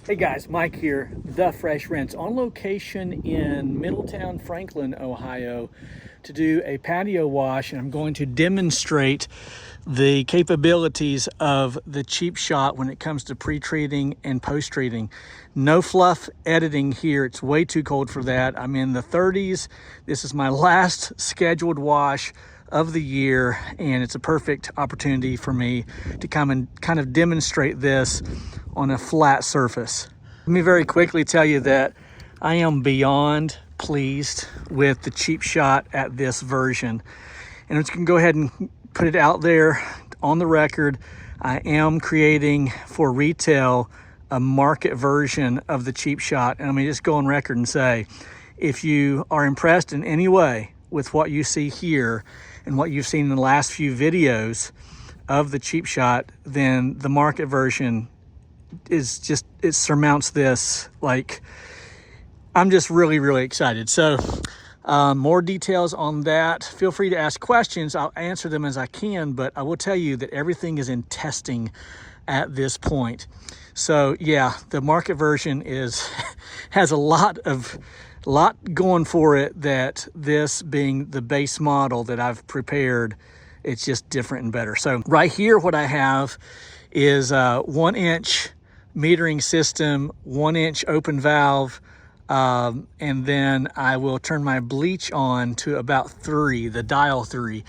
Hey guys, Mike here, The Fresh Rinse, on location in Middletown, Franklin, Ohio, to do a patio wash, and I'm going to demonstrate the capabilities of the Cheap Shot when it comes to pre-treating and post-treating. No fluff editing here. It's way too cold for that. I'm in the 30s. This is my last scheduled wash of the year, and it's a perfect opportunity for me to come and kind of demonstrate this on a flat surface. Let me very quickly tell you that I am beyond pleased with the Cheap Shot at this version. And I'm just gonna go ahead and put it out there on the record. I am creating for retail a market version of the Cheap Shot. And I'm gonna just go on record and say, if you are impressed in any way with what you see here and what you've seen in the last few videos of the Cheap Shot, then the market version is just, it surmounts this. Like, I'm just really excited. So more details on that. Feel free to ask questions. I'll answer them as I can, but I will tell you that everything is in testing at this point. So yeah, the market version has a lot going for it, that this being the base model that I've prepared, it's just different and better. So right here, what I have is a 1-inch metering system, 1-inch open valve, and then I will turn my bleach on to about 3, the dial 3.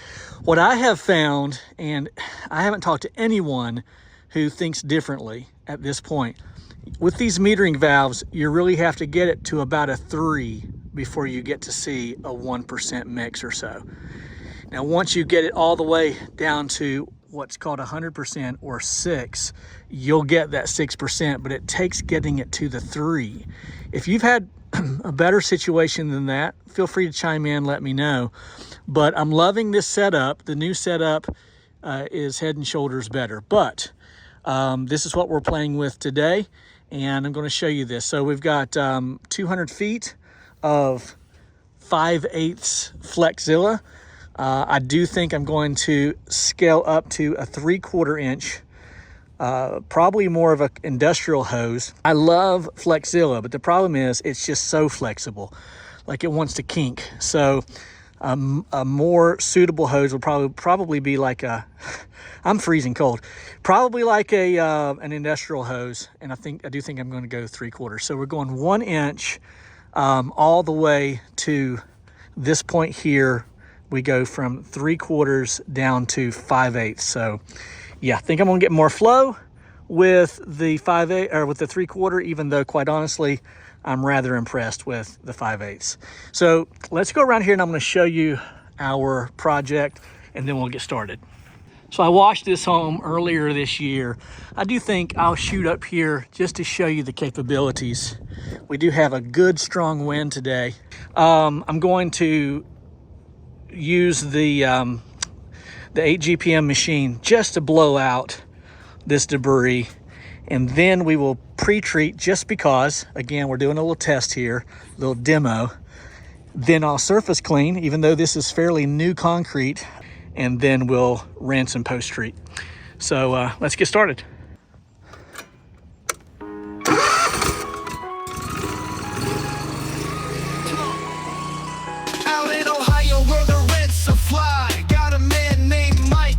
What I have found, and I haven't talked to anyone who thinks differently at this point, with these metering valves, you really have to get it to about a 3 before you get to see a 1% mix or so. Now, once you get it all the way down to what's called 100% or 6, you'll get that 6%, but it takes getting it to the 3. If you've had a better situation than that, feel free to chime in, let me know. But I'm loving this setup. The new setup is head and shoulders better, but this is what we're playing with today, and I'm going to show you this. So we've got 200 feet of 5/8 Flexzilla. I do think I'm going to scale up to a 3/4 inch, probably more of an industrial hose. I love Flexzilla, but the problem is it's just so flexible, like it wants to kink. So a more suitable hose will probably be like a, I'm freezing cold, probably like a an industrial hose. And I do think I'm going to go 3/4. So we're going 1 inch all the way to this point here. We go from 3/4 down to 5/8. So yeah, I think I'm gonna get more flow with the 5/8 or with the 3/4, even though quite honestly, I'm rather impressed with the 5/8. So let's go around here and I'm gonna show you our project and then we'll get started. So I washed this home earlier this year. I do think I'll shoot up here just to show you the capabilities. We do have a good strong wind today. I'm going to use the 8 GPM machine just to blow out this debris, and then we will pre-treat, just because, again, we're doing a little test here, a little demo. Then I'll surface clean, even though this is fairly new concrete, and then we'll rinse and post-treat. So let's get started.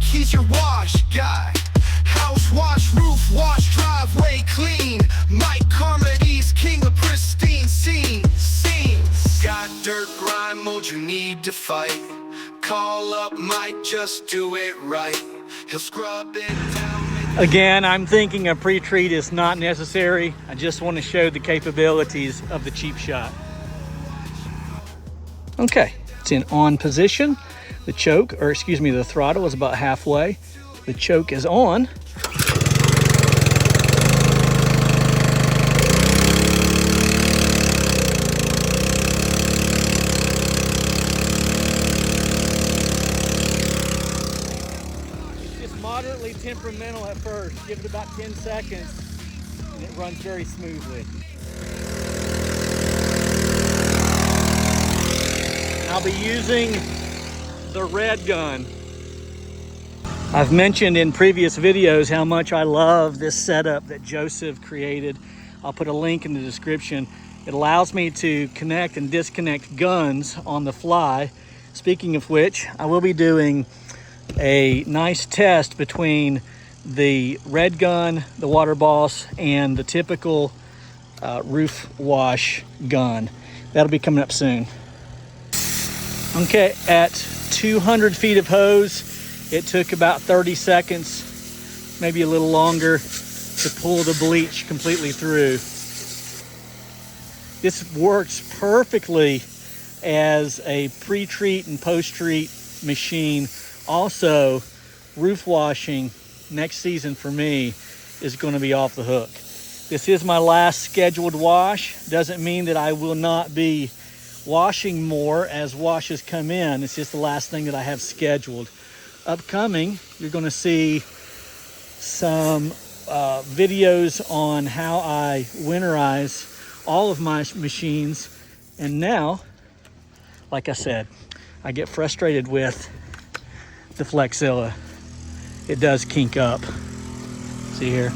He's your wash guy. House wash, roof wash, driveway clean. Mike Carmody's king of pristine scenes. Got dirt, grime, mold you need to fight. Call up Mike, just do it right. He'll scrub it down. Again, I'm thinking a pre-treat is not necessary. I just want to show the capabilities of the Cheap Shot. Okay, it's in on position. The choke, or excuse me, the throttle is about halfway. The choke is on. It's just moderately temperamental at first. Give it about 10 seconds and it runs very smoothly. I'll be using the red gun. I've mentioned in previous videos how much I love this setup that Joseph created. I'll put a link in the description. It allows me to connect and disconnect guns on the fly. Speaking of which, I will be doing a nice test between the red gun, the Water Boss, and the typical roof wash gun. That'll be coming up soon. Okay, at 200 feet of hose, it took about 30 seconds, maybe a little longer, to pull the bleach completely through. This works perfectly as a pre-treat and post-treat machine. Also, roof washing next season for me is going to be off the hook. This is my last scheduled wash. Doesn't mean that I will not be washing more as washes come in. It's just the last thing that I have scheduled. Upcoming, you're going to see some videos on how I winterize all of my machines. And now, like I said, I get frustrated with the Flexzilla. It does kink up. See here?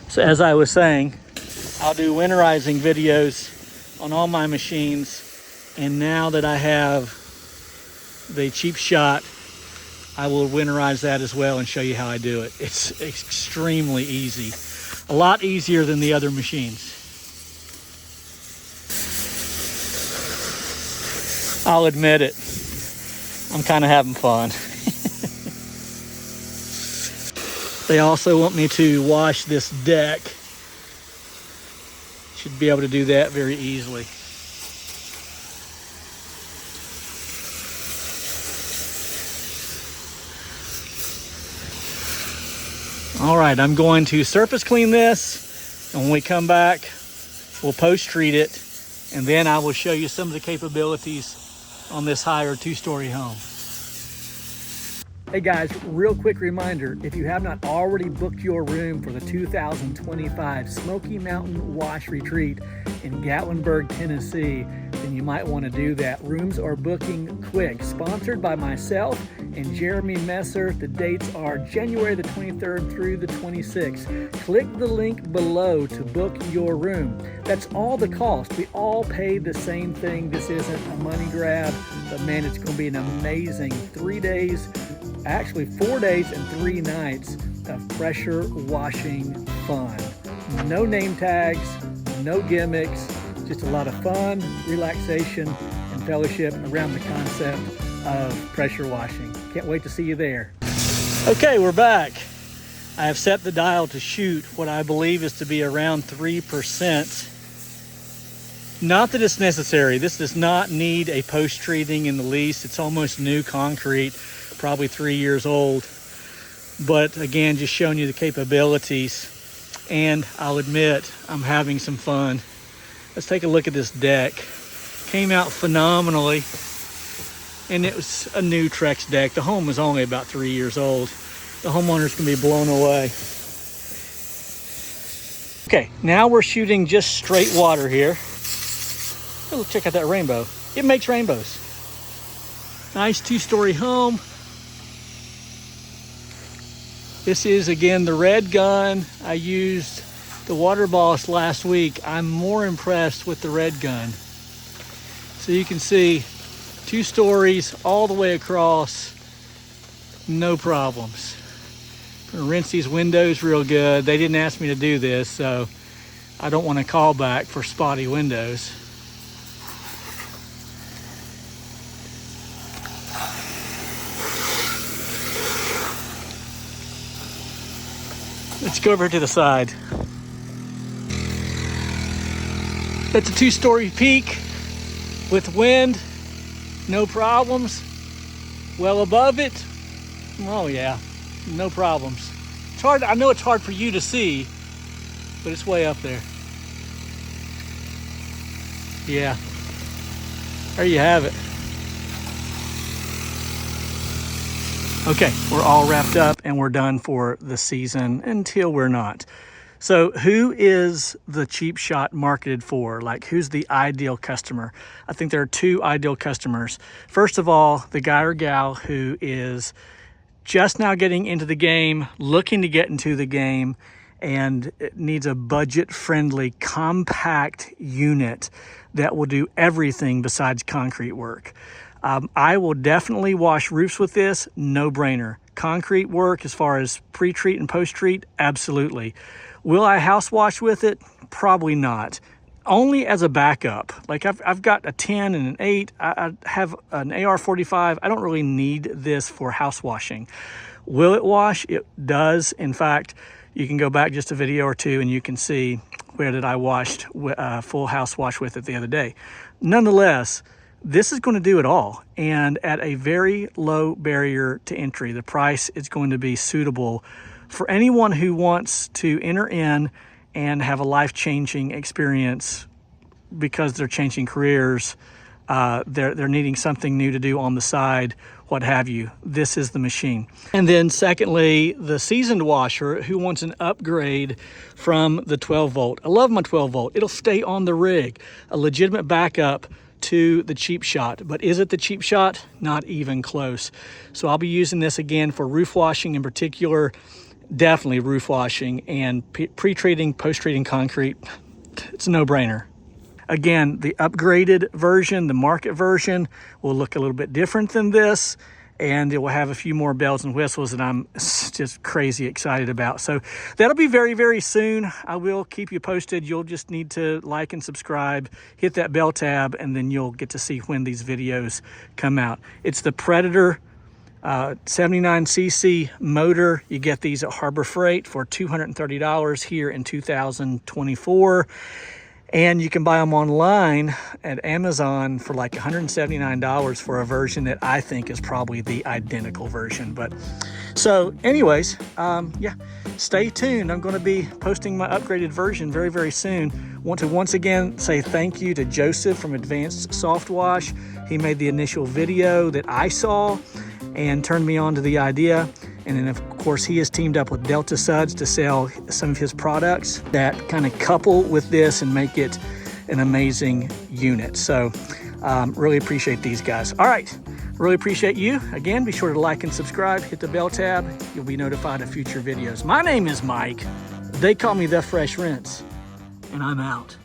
So as I was saying, I'll do winterizing videos on all my machines. And now that I have the Cheap Shot, I will winterize that as well and show you how I do it. It's extremely easy. A lot easier than the other machines. I'll admit it. I'm kind of having fun. They also want me to wash this deck. Should be able to do that very easily. All right, I'm going to surface clean this, and when we come back, we'll post-treat it, and then I will show you some of the capabilities on this higher two-story home. Hey guys, real quick reminder, if you have not already booked your room for the 2025 Smoky Mountain Wash Retreat in Gatlinburg, Tennessee, then you might want to do that. Rooms are booking quick. Sponsored by myself and Jeremy Messer. The dates are January the 23rd through the 26th. Click the link below to book your room. That's all the cost. We all pay the same thing. This isn't a money grab, but man, it's going to be an amazing 3 days, actually 4 days and 3 nights of pressure washing fun. No name tags, no gimmicks, just a lot of fun, relaxation, and fellowship around the concept of pressure washing. Can't wait to see you there. Okay, we're back. I have set the dial to shoot what I believe is to be around 3%. Not that it's necessary. This does not need a post-treating in the least. It's almost new concrete, probably 3 years old. But again, just showing you the capabilities. And I'll admit, I'm having some fun. Let's take a look at this deck. Came out phenomenally. And it was a new Trex deck. The home was only about 3 years old. The homeowner's gonna be blown away. Okay, now we're shooting just straight water here. Oh, check out that rainbow. It makes rainbows. Nice 2-story home. This is, again, the red gun. I used the Water Boss last week. I'm more impressed with the red gun. So you can see 2 stories all the way across, no problems. I'm gonna rinse these windows real good. They didn't ask me to do this, so I don't want to call back for spotty windows. Let's go over to the side. That's a 2-story peak with wind, no problems. Well above it, oh yeah, no problems. It's hard, I know it's hard for you to see, but it's way up there. Yeah, there you have it. Okay, we're all wrapped up and we're done for the season until we're not. So who is the Cheap Shot marketed for? Like, who's the ideal customer? I think there are 2 ideal customers. First of all, the guy or gal who is just now getting into the game, looking to get into the game, and it needs a budget-friendly, compact unit that will do everything besides concrete work. I will definitely wash roofs with this, no brainer. Concrete work as far as pre-treat and post-treat, absolutely. Will I house wash with it? Probably not. Only as a backup. Like I've got a 10 and an 8. I have an AR-45. I don't really need this for house washing. Will it wash? It does. In fact, you can go back just a video or two and you can see where that I washed full house wash with it the other day. Nonetheless, this is going to do it all, and at a very low barrier to entry. The price is going to be suitable for anyone who wants to enter in and have a life-changing experience because they're changing careers, they're needing something new to do on the side, what have you. This is the machine. And then secondly, the seasoned washer who wants an upgrade from the 12 volt. I love my 12 volt. It'll stay on the rig, a legitimate backup to the cheap shot. But is it the cheap shot? Not even close. So I'll be using this again for roof washing in particular, definitely roof washing, and pre-treating, post-treating concrete. It's a no-brainer. Again, the upgraded version, the market version, will look a little bit different than this, and it will have a few more bells and whistles that I'm just crazy excited about. So that'll be very, very soon. I will keep you posted. You'll just need to like and subscribe, hit that bell tab, and then you'll get to see when these videos come out. It's the Predator 79cc motor. You get these at Harbor Freight for $230 here in 2024. And you can buy them online at Amazon for like $179 for a version that I think is probably the identical version. But so anyways, yeah, stay tuned. I'm going to be posting my upgraded version very, very soon. Want to once again say thank you to Joseph from Advanced Soft Wash. He made the initial video that I saw and turned me on to the idea. And then, of course, he has teamed up with Delta Suds to sell some of his products that kind of couple with this and make it an amazing unit. So really appreciate these guys. All right, really appreciate you. Again, be sure to like and subscribe, hit the bell tab. You'll be notified of future videos. My name is Mike. They call me The Fresh Rinse, and I'm out.